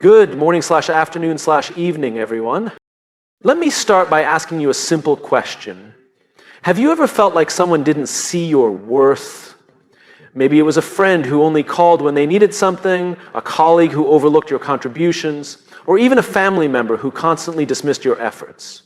Good morning/afternoon/evening, everyone. Let me start by asking you a simple question. Have you ever felt like someone didn't see your worth? Maybe it was a friend who only called when they needed something, a colleague who overlooked your contributions, or even a family member who constantly dismissed your efforts.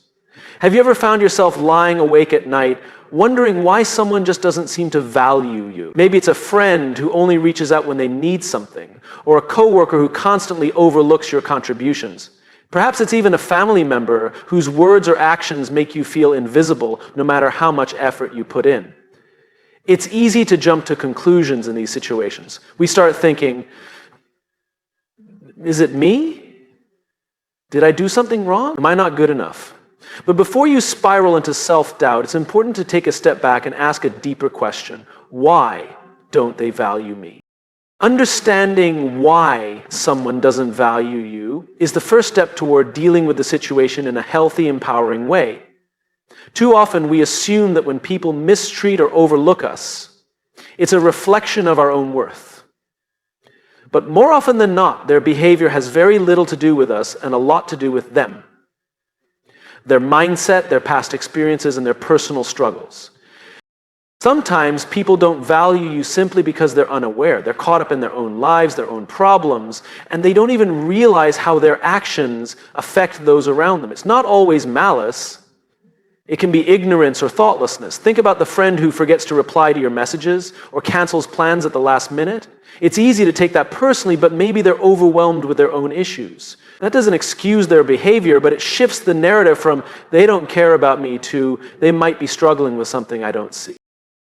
Have you ever found yourself lying awake at night wondering why someone just doesn't seem to value you? Maybe it's a friend who only reaches out when they need something, or a coworker who constantly overlooks your contributions. Perhaps it's even a family member whose words or actions make you feel invisible no matter how much effort you put in. It's easy to jump to conclusions in these situations. We start thinking, is it me? Did I do something wrong? Am I not good enough? But before you spiral into self-doubt, it's important to take a step back and ask a deeper question. Why don't they value me? Understanding why someone doesn't value you is the first step toward dealing with the situation in a healthy, empowering way. Too often we assume that when people mistreat or overlook us, it's a reflection of our own worth. But more often than not, their behavior has very little to do with us and a lot to do with them. Their mindset, their past experiences, and their personal struggles. Sometimes people don't value you simply because they're unaware. They're caught up in their own lives, their own problems, and they don't even realize how their actions affect those around them. It's not always malice. It can be ignorance or thoughtlessness. Think about the friend who forgets to reply to your messages or cancels plans at the last minute. It's easy to take that personally, but maybe they're overwhelmed with their own issues. That doesn't excuse their behavior, but it shifts the narrative from they don't care about me to they might be struggling with something I don't see.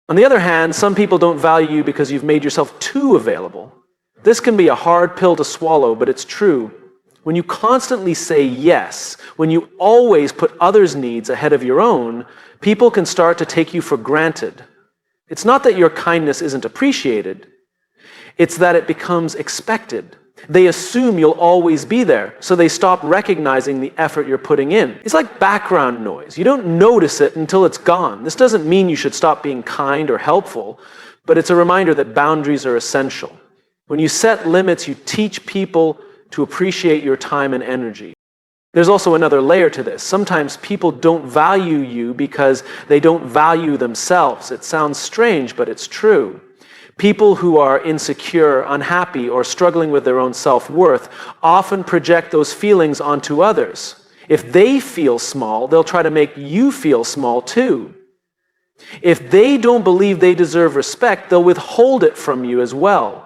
On the other hand, some people don't value you because you've made yourself too available. This can be a hard pill to swallow, but it's true. When you constantly say yes, when you always put others' needs ahead of your own, people can start to take you for granted. It's not that your kindness isn't appreciated, it's that it becomes expected. They assume you'll always be there, so they stop recognizing the effort you're putting in. It's like background noise. You don't notice it until it's gone. This doesn't mean you should stop being kind or helpful, but it's a reminder that boundaries are essential. When you set limits, you teach people to appreciate your time and energy. There's also another layer to this. Sometimes people don't value you because they don't value themselves. It sounds strange, but it's true. People who are insecure, unhappy, or struggling with their own self-worth often project those feelings onto others. If they feel small, they'll try to make you feel small too. If they don't believe they deserve respect, they'll withhold it from you as well.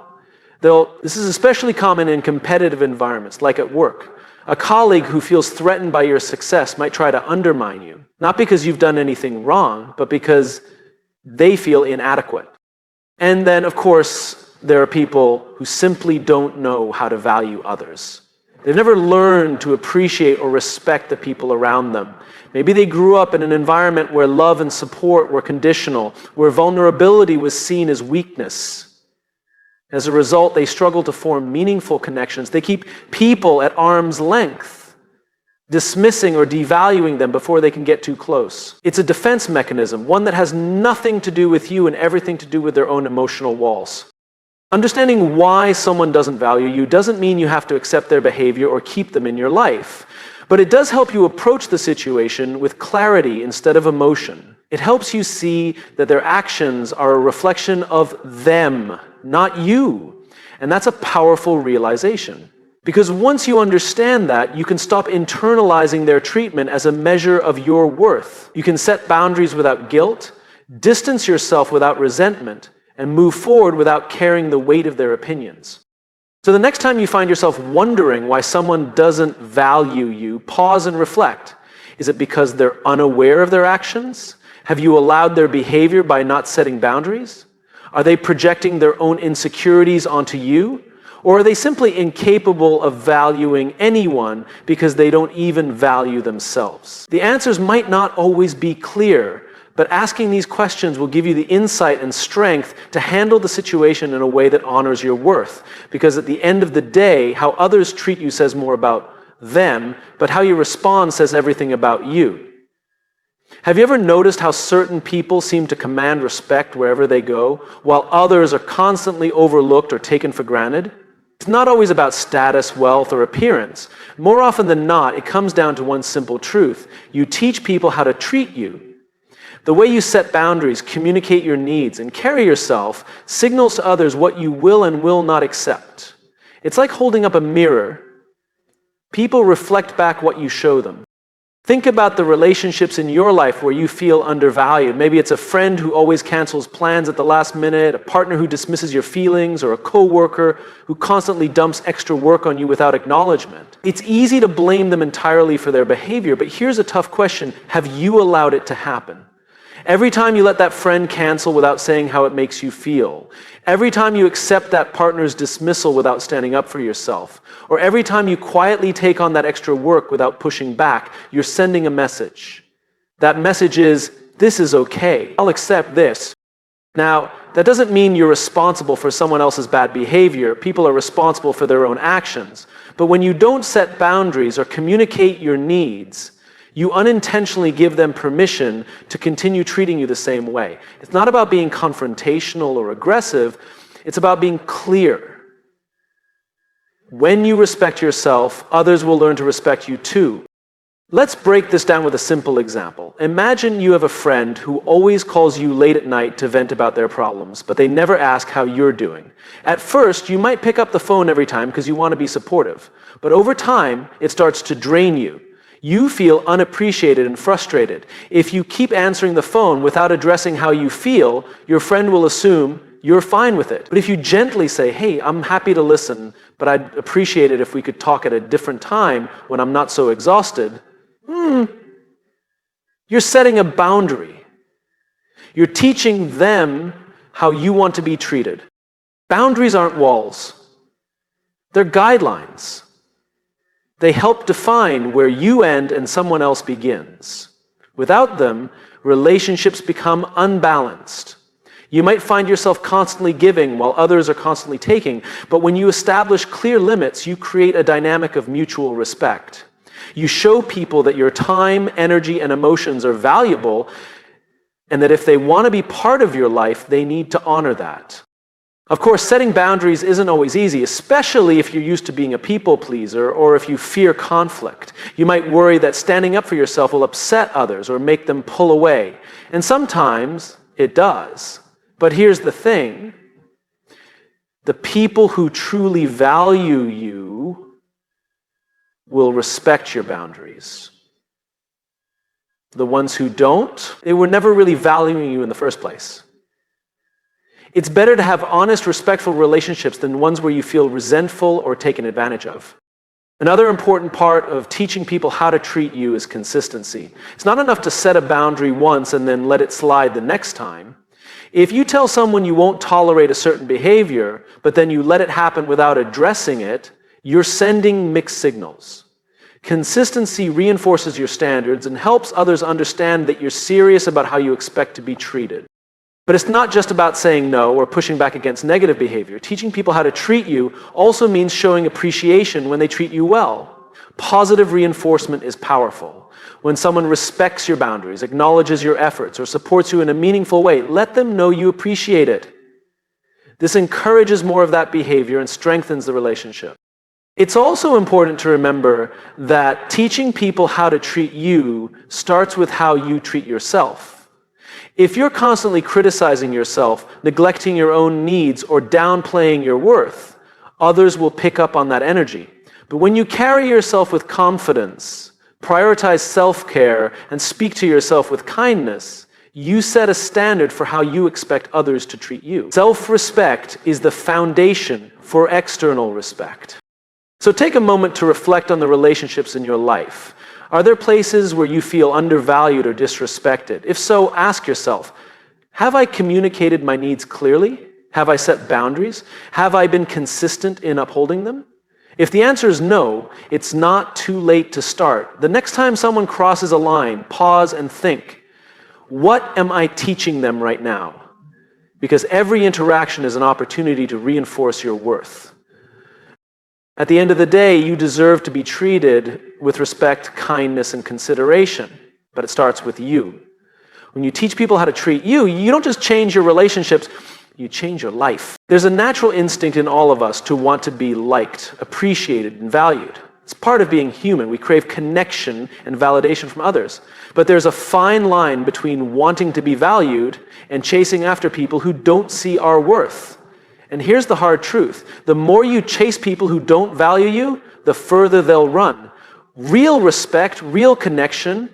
This is especially common in competitive environments, like at work. A colleague who feels threatened by your success might try to undermine you, not because you've done anything wrong, but because they feel inadequate. And then, of course, there are people who simply don't know how to value others. They've never learned to appreciate or respect the people around them. Maybe they grew up in an environment where love and support were conditional, where vulnerability was seen as weakness. As a result, they struggle to form meaningful connections. They keep people at arm's length, dismissing or devaluing them before they can get too close. It's a defense mechanism, one that has nothing to do with you and everything to do with their own emotional walls. Understanding why someone doesn't value you doesn't mean you have to accept their behavior or keep them in your life. But it does help you approach the situation with clarity instead of emotion. It helps you see that their actions are a reflection of them, not you. And that's a powerful realization. Because once you understand that, you can stop internalizing their treatment as a measure of your worth. You can set boundaries without guilt, distance yourself without resentment, and move forward without carrying the weight of their opinions. So the next time you find yourself wondering why someone doesn't value you, pause and reflect. Is it because they're unaware of their actions? Have you allowed their behavior by not setting boundaries? Are they projecting their own insecurities onto you? Or are they simply incapable of valuing anyone because they don't even value themselves? The answers might not always be clear, but asking these questions will give you the insight and strength to handle the situation in a way that honors your worth. Because at the end of the day, how others treat you says more about them, but how you respond says everything about you. Have you ever noticed how certain people seem to command respect wherever they go, while others are constantly overlooked or taken for granted? It's not always about status, wealth, or appearance. More often than not, it comes down to one simple truth. You teach people how to treat you. The way you set boundaries, communicate your needs, and carry yourself signals to others what you will and will not accept. It's like holding up a mirror. People reflect back what you show them. Think about the relationships in your life where you feel undervalued. Maybe it's a friend who always cancels plans at the last minute, a partner who dismisses your feelings, or a coworker who constantly dumps extra work on you without acknowledgement. It's easy to blame them entirely for their behavior, but here's a tough question. Have you allowed it to happen? Every time you let that friend cancel without saying how it makes you feel, every time you accept that partner's dismissal without standing up for yourself, or every time you quietly take on that extra work without pushing back, you're sending a message. That message is, this is okay. I'll accept this. Now, that doesn't mean you're responsible for someone else's bad behavior. People are responsible for their own actions. But when you don't set boundaries or communicate your needs, you unintentionally give them permission to continue treating you the same way. It's not about being confrontational or aggressive. It's about being clear. When you respect yourself, others will learn to respect you too. Let's break this down with a simple example. Imagine you have a friend who always calls you late at night to vent about their problems, but they never ask how you're doing. At first, you might pick up the phone every time because you want to be supportive. But over time, it starts to drain you. You feel unappreciated and frustrated. If you keep answering the phone without addressing how you feel, your friend will assume you're fine with it. But if you gently say, hey, I'm happy to listen, but I'd appreciate it if we could talk at a different time when I'm not so exhausted, you're setting a boundary. You're teaching them how you want to be treated. Boundaries aren't walls. They're guidelines. They help define where you end and someone else begins. Without them, relationships become unbalanced. You might find yourself constantly giving while others are constantly taking, but when you establish clear limits, you create a dynamic of mutual respect. You show people that your time, energy, and emotions are valuable, and that if they want to be part of your life, they need to honor that. Of course, setting boundaries isn't always easy, especially if you're used to being a people pleaser or if you fear conflict. You might worry that standing up for yourself will upset others or make them pull away. And sometimes it does. But here's the thing. The people who truly value you will respect your boundaries. The ones who don't, they were never really valuing you in the first place. It's better to have honest, respectful relationships than ones where you feel resentful or taken advantage of. Another important part of teaching people how to treat you is consistency. It's not enough to set a boundary once and then let it slide the next time. If you tell someone you won't tolerate a certain behavior, but then you let it happen without addressing it, you're sending mixed signals. Consistency reinforces your standards and helps others understand that you're serious about how you expect to be treated. But it's not just about saying no or pushing back against negative behavior. Teaching people how to treat you also means showing appreciation when they treat you well. Positive reinforcement is powerful. When someone respects your boundaries, acknowledges your efforts, or supports you in a meaningful way, let them know you appreciate it. This encourages more of that behavior and strengthens the relationship. It's also important to remember that teaching people how to treat you starts with how you treat yourself. If you're constantly criticizing yourself, neglecting your own needs, or downplaying your worth, others will pick up on that energy. But when you carry yourself with confidence, prioritize self-care, and speak to yourself with kindness, you set a standard for how you expect others to treat you. Self-respect is the foundation for external respect. So take a moment to reflect on the relationships in your life. Are there places where you feel undervalued or disrespected? If so, ask yourself, have I communicated my needs clearly? Have I set boundaries? Have I been consistent in upholding them? If the answer is no, it's not too late to start. The next time someone crosses a line, pause and think, what am I teaching them right now? Because every interaction is an opportunity to reinforce your worth. At the end of the day, you deserve to be treated with respect, kindness, and consideration, but it starts with you. When you teach people how to treat you, you don't just change your relationships, you change your life. There's a natural instinct in all of us to want to be liked, appreciated, and valued. It's part of being human. We crave connection and validation from others. But there's a fine line between wanting to be valued and chasing after people who don't see our worth. And here's the hard truth. The more you chase people who don't value you, the further they'll run. Real respect, real connection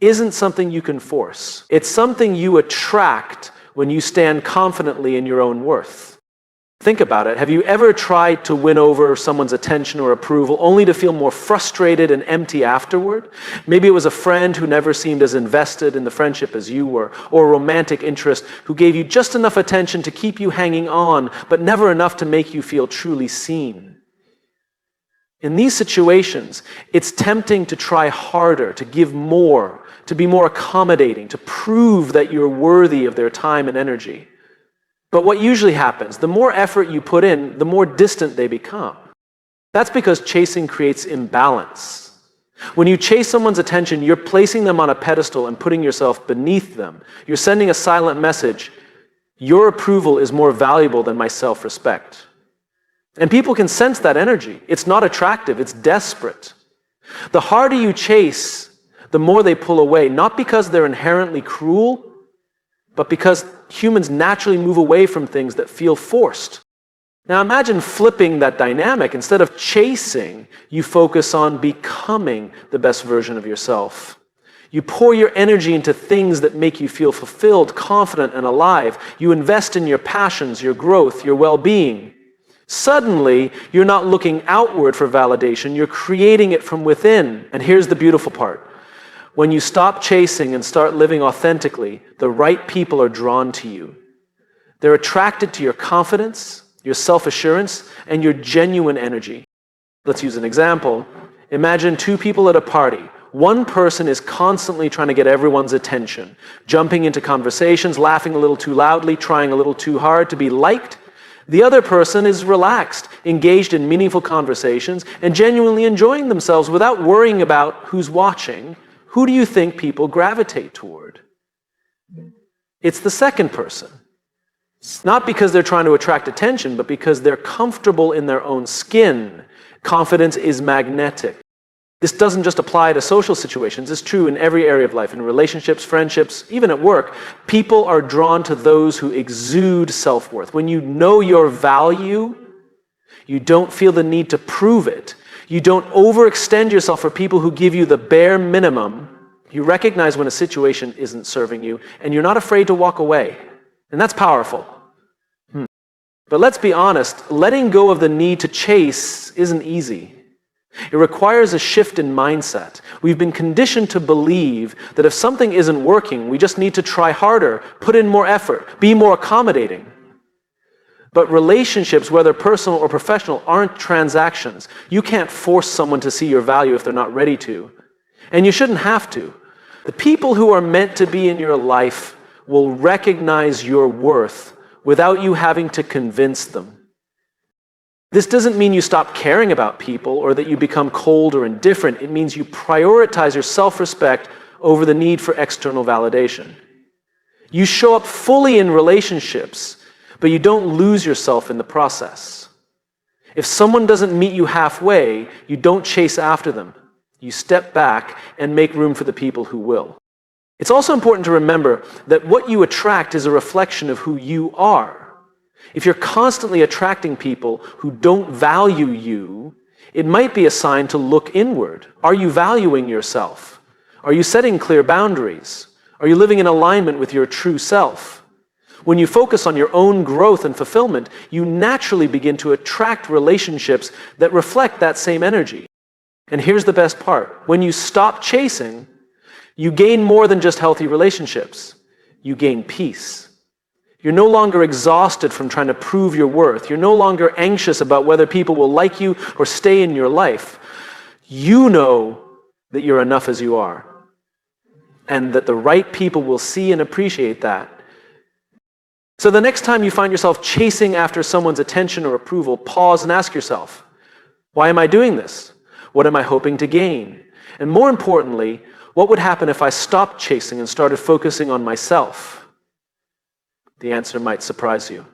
isn't something you can force. It's something you attract when you stand confidently in your own worth. Think about it. Have you ever tried to win over someone's attention or approval only to feel more frustrated and empty afterward? Maybe it was a friend who never seemed as invested in the friendship as you were, or a romantic interest who gave you just enough attention to keep you hanging on, but never enough to make you feel truly seen. In these situations, it's tempting to try harder, to give more, to be more accommodating, to prove that you're worthy of their time and energy. But what usually happens, the more effort you put in, the more distant they become. That's because chasing creates imbalance. When you chase someone's attention, you're placing them on a pedestal and putting yourself beneath them. You're sending a silent message. Your approval is more valuable than my self-respect. And people can sense that energy. It's not attractive, it's desperate. The harder you chase, the more they pull away, not because they're inherently cruel, but because humans naturally move away from things that feel forced. Now imagine flipping that dynamic. Instead of chasing, you focus on becoming the best version of yourself. You pour your energy into things that make you feel fulfilled, confident, and alive. You invest in your passions, your growth, your well-being. Suddenly, you're not looking outward for validation, you're creating it from within. And here's the beautiful part. When you stop chasing and start living authentically, the right people are drawn to you. They're attracted to your confidence, your self-assurance, and your genuine energy. Let's use an example. Imagine two people at a party. One person is constantly trying to get everyone's attention, jumping into conversations, laughing a little too loudly, trying a little too hard to be liked. The other person is relaxed, engaged in meaningful conversations, and genuinely enjoying themselves without worrying about who's watching. Who do you think people gravitate toward? It's the second person. Not because they're trying to attract attention, but because they're comfortable in their own skin. Confidence is magnetic. This doesn't just apply to social situations. It's true in every area of life, in relationships, friendships, even at work. People are drawn to those who exude self-worth. When you know your value, you don't feel the need to prove it. You don't overextend yourself for people who give you the bare minimum. You recognize when a situation isn't serving you, and you're not afraid to walk away. And that's powerful. But let's be honest, letting go of the need to chase isn't easy. It requires a shift in mindset. We've been conditioned to believe that if something isn't working, we just need to try harder, put in more effort, be more accommodating. But relationships, whether personal or professional, aren't transactions. You can't force someone to see your value if they're not ready to. And you shouldn't have to. The people who are meant to be in your life will recognize your worth without you having to convince them. This doesn't mean you stop caring about people or that you become cold or indifferent. It means you prioritize your self-respect over the need for external validation. You show up fully in relationships, but you don't lose yourself in the process. If someone doesn't meet you halfway, you don't chase after them. You step back and make room for the people who will. It's also important to remember that what you attract is a reflection of who you are. If you're constantly attracting people who don't value you, it might be a sign to look inward. Are you valuing yourself? Are you setting clear boundaries? Are you living in alignment with your true self? When you focus on your own growth and fulfillment, you naturally begin to attract relationships that reflect that same energy. And here's the best part. When you stop chasing, you gain more than just healthy relationships. You gain peace. You're no longer exhausted from trying to prove your worth. You're no longer anxious about whether people will like you or stay in your life. You know that you're enough as you are, and that the right people will see and appreciate that. So the next time you find yourself chasing after someone's attention or approval, pause and ask yourself, why am I doing this? What am I hoping to gain? And more importantly, what would happen if I stopped chasing and started focusing on myself? The answer might surprise you.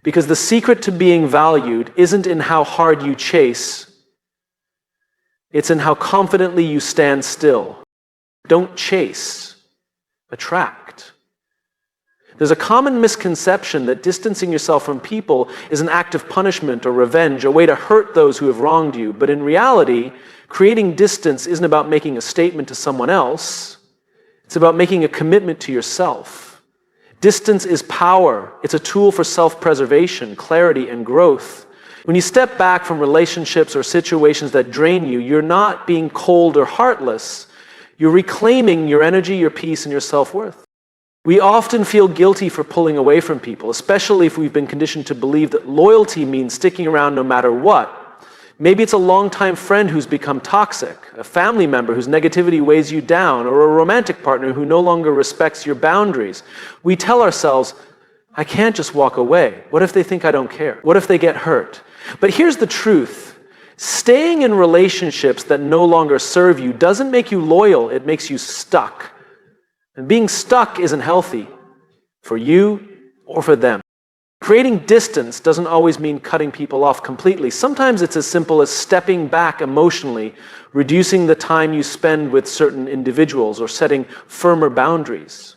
Because the secret to being valued isn't in how hard you chase, it's in how confidently you stand still. Don't chase, attract. There's a common misconception that distancing yourself from people is an act of punishment or revenge, a way to hurt those who have wronged you. But in reality, creating distance isn't about making a statement to someone else. It's about making a commitment to yourself. Distance is power. It's a tool for self-preservation, clarity, and growth. When you step back from relationships or situations that drain you, you're not being cold or heartless. You're reclaiming your energy, your peace, and your self-worth. We often feel guilty for pulling away from people, especially if we've been conditioned to believe that loyalty means sticking around no matter what. Maybe it's a longtime friend who's become toxic, a family member whose negativity weighs you down, or a romantic partner who no longer respects your boundaries. We tell ourselves, I can't just walk away. What if they think I don't care? What if they get hurt? But here's the truth. Staying in relationships that no longer serve you doesn't make you loyal, it makes you stuck. And being stuck isn't healthy for you or for them. Creating distance doesn't always mean cutting people off completely. Sometimes it's as simple as stepping back emotionally, reducing the time you spend with certain individuals, or setting firmer boundaries.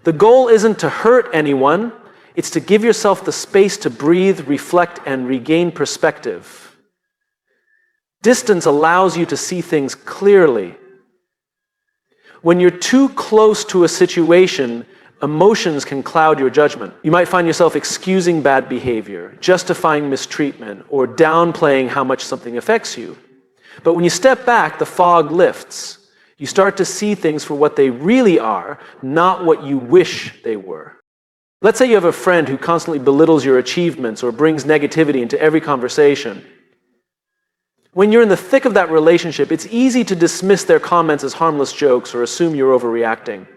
The goal isn't to hurt anyone, it's to give yourself the space to breathe, reflect, and regain perspective. Distance allows you to see things clearly. When you're too close to a situation, emotions can cloud your judgment. You might find yourself excusing bad behavior, justifying mistreatment, or downplaying how much something affects you. But when you step back, the fog lifts. You start to see things for what they really are, not what you wish they were. Let's say you have a friend who constantly belittles your achievements or brings negativity into every conversation. When you're in the thick of that relationship, it's easy to dismiss their comments as harmless jokes or assume you're overreacting.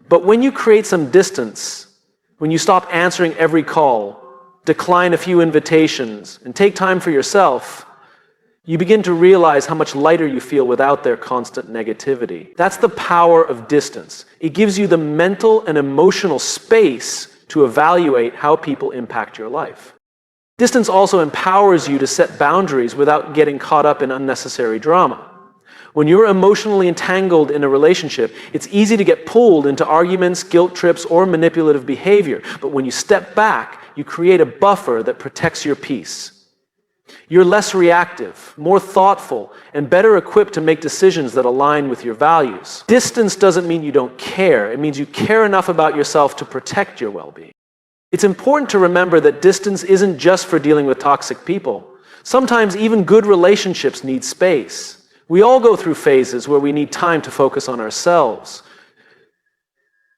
But when you create some distance, when you stop answering every call, decline a few invitations, and take time for yourself, you begin to realize how much lighter you feel without their constant negativity. That's the power of distance. It gives you the mental and emotional space to evaluate how people impact your life. Distance also empowers you to set boundaries without getting caught up in unnecessary drama. When you're emotionally entangled in a relationship, it's easy to get pulled into arguments, guilt trips, or manipulative behavior. But when you step back, you create a buffer that protects your peace. You're less reactive, more thoughtful, and better equipped to make decisions that align with your values. Distance doesn't mean you don't care. It means you care enough about yourself to protect your well-being. It's important to remember that distance isn't just for dealing with toxic people. Sometimes even good relationships need space. We all go through phases where we need time to focus on ourselves.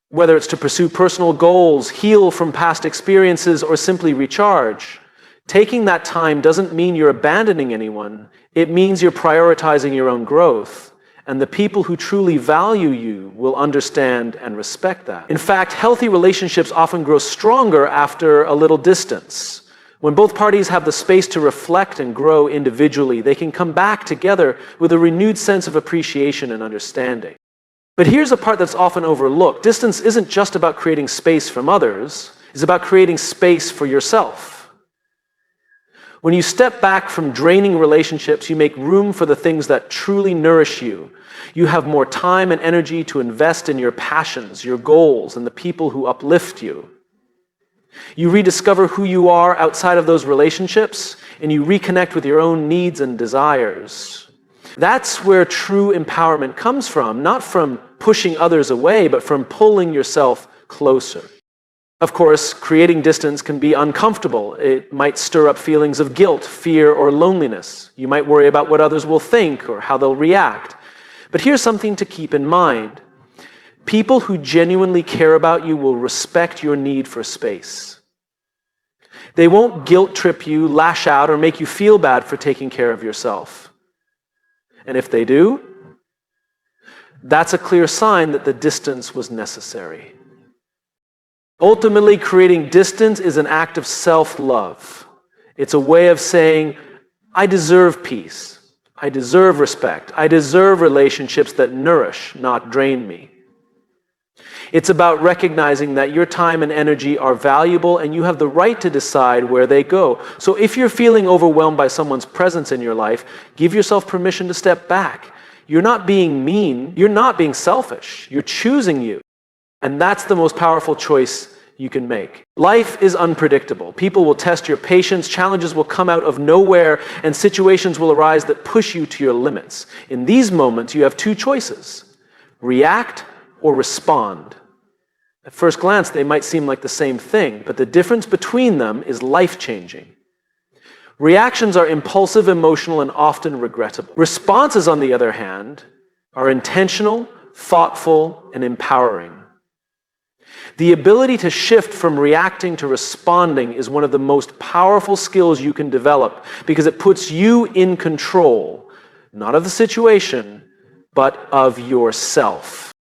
Whether it's to pursue personal goals, heal from past experiences, or simply recharge. Taking that time doesn't mean you're abandoning anyone. It means you're prioritizing your own growth. And the people who truly value you will understand and respect that. In fact, healthy relationships often grow stronger after a little distance. When both parties have the space to reflect and grow individually, they can come back together with a renewed sense of appreciation and understanding. But here's a part that's often overlooked. Distance isn't just about creating space from others, it's about creating space for yourself. When you step back from draining relationships, you make room for the things that truly nourish you. You have more time and energy to invest in your passions, your goals, and the people who uplift you. You rediscover who you are outside of those relationships, and you reconnect with your own needs and desires. That's where true empowerment comes from, not from pushing others away, but from pulling yourself closer. Of course, creating distance can be uncomfortable. It might stir up feelings of guilt, fear, or loneliness. You might worry about what others will think or how they'll react. But here's something to keep in mind. People who genuinely care about you will respect your need for space. They won't guilt trip you, lash out, or make you feel bad for taking care of yourself. And if they do, that's a clear sign that the distance was necessary. Ultimately, creating distance is an act of self-love. It's a way of saying, I deserve peace. I deserve respect. I deserve relationships that nourish, not drain me. It's about recognizing that your time and energy are valuable and you have the right to decide where they go. So if you're feeling overwhelmed by someone's presence in your life, give yourself permission to step back. You're not being mean. You're not being selfish. You're choosing you. And that's the most powerful choice you can make. Life is unpredictable. People will test your patience, challenges will come out of nowhere, and situations will arise that push you to your limits. In these moments, you have two choices: react or respond. At first glance, they might seem like the same thing, but the difference between them is life-changing. Reactions are impulsive, emotional, and often regrettable. Responses, on the other hand, are intentional, thoughtful, and empowering. The ability to shift from reacting to responding is one of the most powerful skills you can develop because it puts you in control, not of the situation, but of yourself.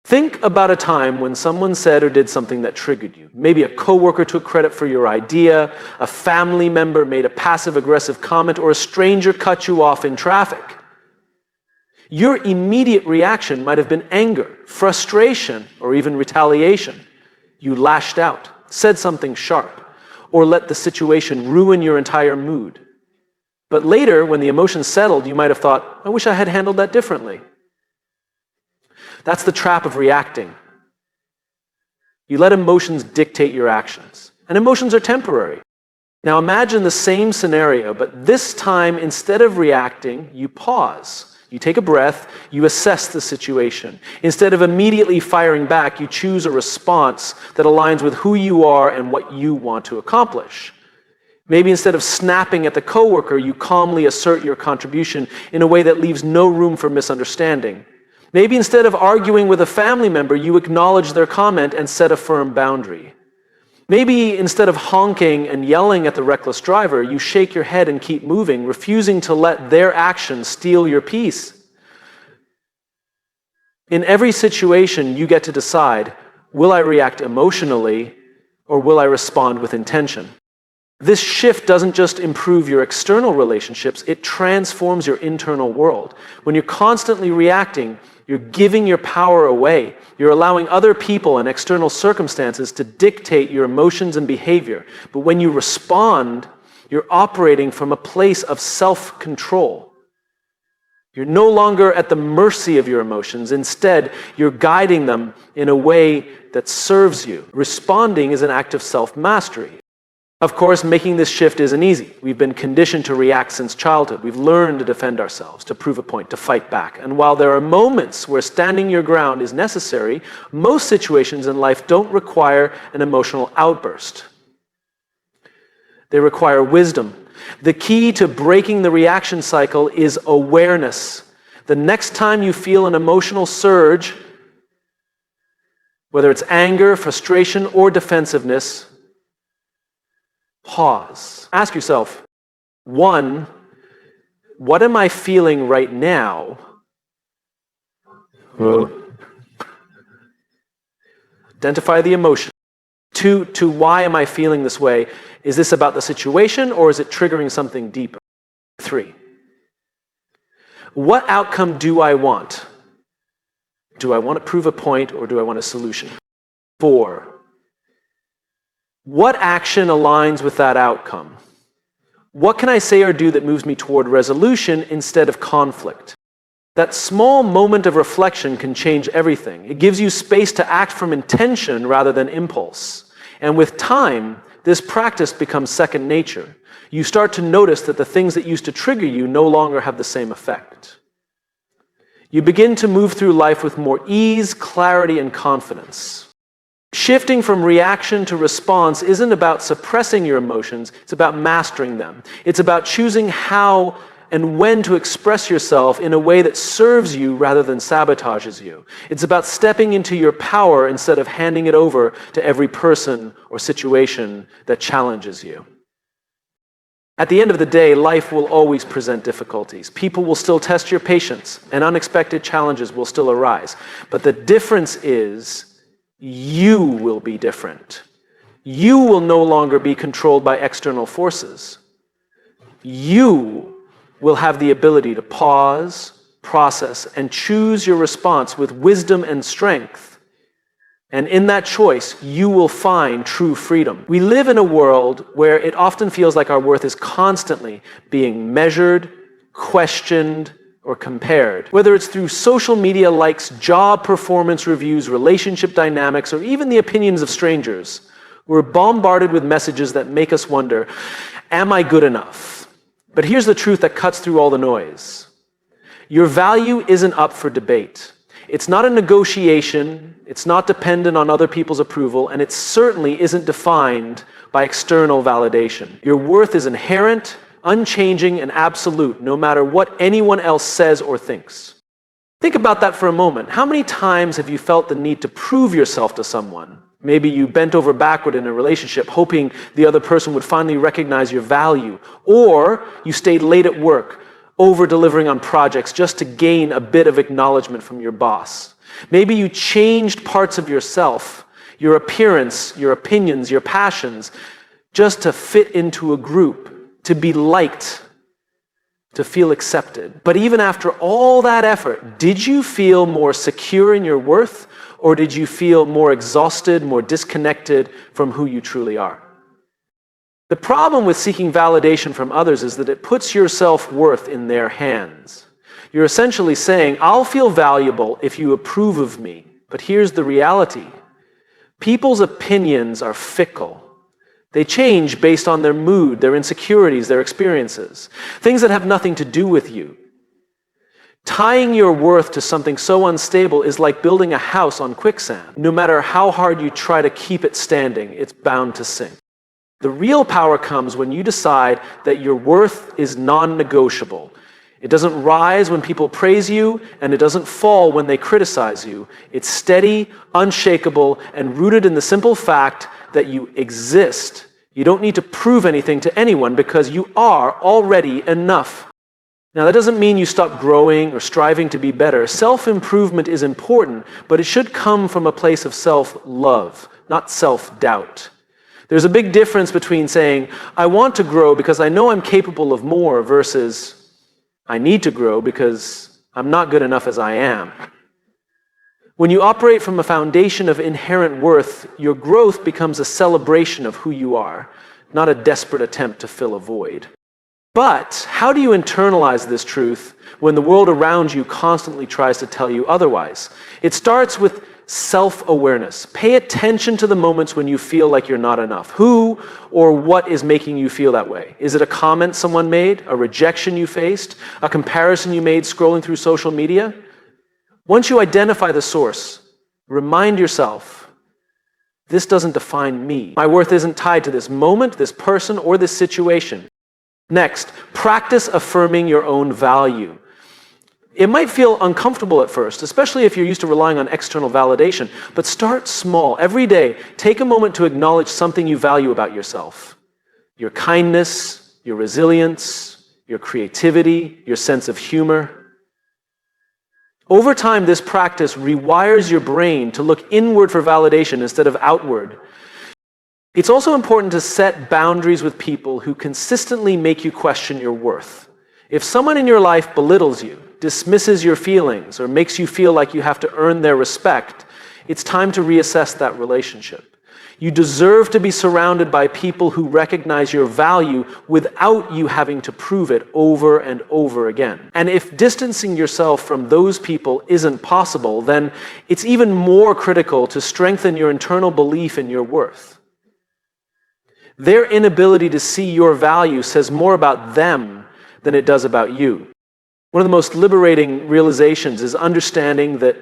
Think about a time when someone said or did something that triggered you. Maybe a coworker took credit for your idea, a family member made a passive-aggressive comment, or a stranger cut you off in traffic. Your immediate reaction might have been anger, frustration, or even retaliation. You lashed out, said something sharp, or let the situation ruin your entire mood. But later, when the emotions settled, you might have thought, I wish I had handled that differently. That's the trap of reacting. You let emotions dictate your actions. And emotions are temporary. Now imagine the same scenario, but this time, instead of reacting, you pause. You take a breath, you assess the situation. Instead of immediately firing back, you choose a response that aligns with who you are and what you want to accomplish. Maybe instead of snapping at the coworker, you calmly assert your contribution in a way that leaves no room for misunderstanding. Maybe instead of arguing with a family member, you acknowledge their comment and set a firm boundary. Maybe instead of honking and yelling at the reckless driver, you shake your head and keep moving, refusing to let their actions steal your peace. In every situation, you get to decide, will I react emotionally or will I respond with intention? This shift doesn't just improve your external relationships, it transforms your internal world. When you're constantly reacting, you're giving your power away. You're allowing other people and external circumstances to dictate your emotions and behavior. But when you respond, you're operating from a place of self-control. You're no longer at the mercy of your emotions. Instead, you're guiding them in a way that serves you. Responding is an act of self-mastery. Of course, making this shift isn't easy. We've been conditioned to react since childhood. We've learned to defend ourselves, to prove a point, to fight back. And while there are moments where standing your ground is necessary, most situations in life don't require an emotional outburst. They require wisdom. The key to breaking the reaction cycle is awareness. The next time you feel an emotional surge, whether it's anger, frustration, or defensiveness, pause. Ask yourself, 1, what am I feeling right now? Identify the emotion. 2, why am I feeling this way? Is this about the situation or is it triggering something deeper? 3, what outcome do I want? Do I want to prove a point or do I want a solution? 4, what action aligns with that outcome? What can I say or do that moves me toward resolution instead of conflict? That small moment of reflection can change everything. It gives you space to act from intention rather than impulse. And with time, this practice becomes second nature. You start to notice that the things that used to trigger you no longer have the same effect. You begin to move through life with more ease, clarity, and confidence. Shifting from reaction to response isn't about suppressing your emotions, it's about mastering them. It's about choosing how and when to express yourself in a way that serves you rather than sabotages you. It's about stepping into your power instead of handing it over to every person or situation that challenges you. At the end of the day, life will always present difficulties. People will still test your patience, and unexpected challenges will still arise. But the difference is, you will be different. You will no longer be controlled by external forces. You will have the ability to pause, process, and choose your response with wisdom and strength And in that choice, you will find true freedom. We live in a world where it often feels like our worth is constantly being measured, questioned, or compared. Whether it's through social media likes, job performance reviews, relationship dynamics, or even the opinions of strangers, we're bombarded with messages that make us wonder, am I good enough? But here's the truth that cuts through all the noise. Your value isn't up for debate. It's not a negotiation, it's not dependent on other people's approval, and it certainly isn't defined by external validation. Your worth is inherent, unchanging, and absolute, no matter what anyone else says or thinks. Think about that for a moment. How many times have you felt the need to prove yourself to someone? Maybe you bent over backward in a relationship, hoping the other person would finally recognize your value. Or you stayed late at work, over-delivering on projects just to gain a bit of acknowledgement from your boss. Maybe you changed parts of yourself, your appearance, your opinions, your passions, just to fit into a group, to be liked, to feel accepted. But even after all that effort, did you feel more secure in your worth, or did you feel more exhausted, more disconnected from who you truly are? The problem with seeking validation from others is that it puts your self-worth in their hands. You're essentially saying, I'll feel valuable if you approve of me. But here's the reality. People's opinions are fickle. They change based on their mood, their insecurities, their experiences. Things that have nothing to do with you. Tying your worth to something so unstable is like building a house on quicksand. No matter how hard you try to keep it standing, it's bound to sink. The real power comes when you decide that your worth is non-negotiable. It doesn't rise when people praise you, and it doesn't fall when they criticize you. It's steady, unshakable, and rooted in the simple fact that you exist. You don't need to prove anything to anyone because you are already enough. Now, that doesn't mean you stop growing or striving to be better. Self-improvement is important, but it should come from a place of self-love, not self-doubt. There's a big difference between saying, I want to grow because I know I'm capable of more versus I need to grow because I'm not good enough as I am. When you operate from a foundation of inherent worth, your growth becomes a celebration of who you are, not a desperate attempt to fill a void. But how do you internalize this truth when the world around you constantly tries to tell you otherwise? It starts with self-awareness. Pay attention to the moments when you feel like you're not enough. Who or what is making you feel that way? Is it a comment someone made? A rejection you faced? A comparison you made scrolling through social media? Once you identify the source, remind yourself, this doesn't define me. My worth isn't tied to this moment, this person, or this situation. Next, practice affirming your own value. It might feel uncomfortable at first, especially if you're used to relying on external validation, but start small. Every day, take a moment to acknowledge something you value about yourself. Your kindness, your resilience, your creativity, your sense of humor. Over time, this practice rewires your brain to look inward for validation instead of outward. It's also important to set boundaries with people who consistently make you question your worth. If someone in your life belittles you, dismisses your feelings, or makes you feel like you have to earn their respect, it's time to reassess that relationship. You deserve to be surrounded by people who recognize your value without you having to prove it over and over again. And if distancing yourself from those people isn't possible, then it's even more critical to strengthen your internal belief in your worth. Their inability to see your value says more about them than it does about you. One of the most liberating realizations is understanding that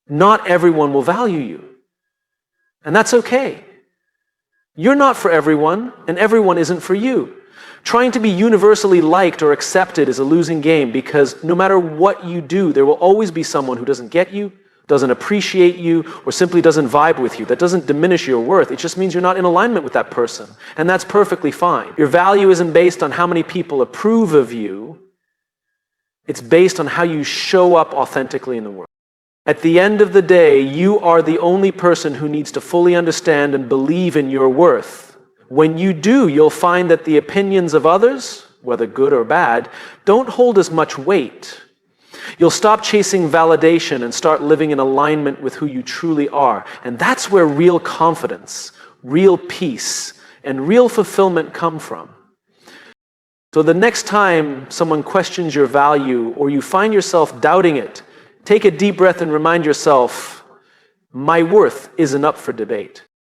not everyone will value you. And that's okay. You're not for everyone, and everyone isn't for you. Trying to be universally liked or accepted is a losing game because no matter what you do, there will always be someone who doesn't get you, doesn't appreciate you, or simply doesn't vibe with you. That doesn't diminish your worth. It just means you're not in alignment with that person. And that's perfectly fine. Your value isn't based on how many people approve of you. It's based on how you show up authentically in the world. At the end of the day, you are the only person who needs to fully understand and believe in your worth. When you do, you'll find that the opinions of others, whether good or bad, don't hold as much weight. You'll stop chasing validation and start living in alignment with who you truly are. And that's where real confidence, real peace, and real fulfillment come from. So the next time someone questions your value or you find yourself doubting it, take a deep breath and remind yourself, my worth isn't up for debate.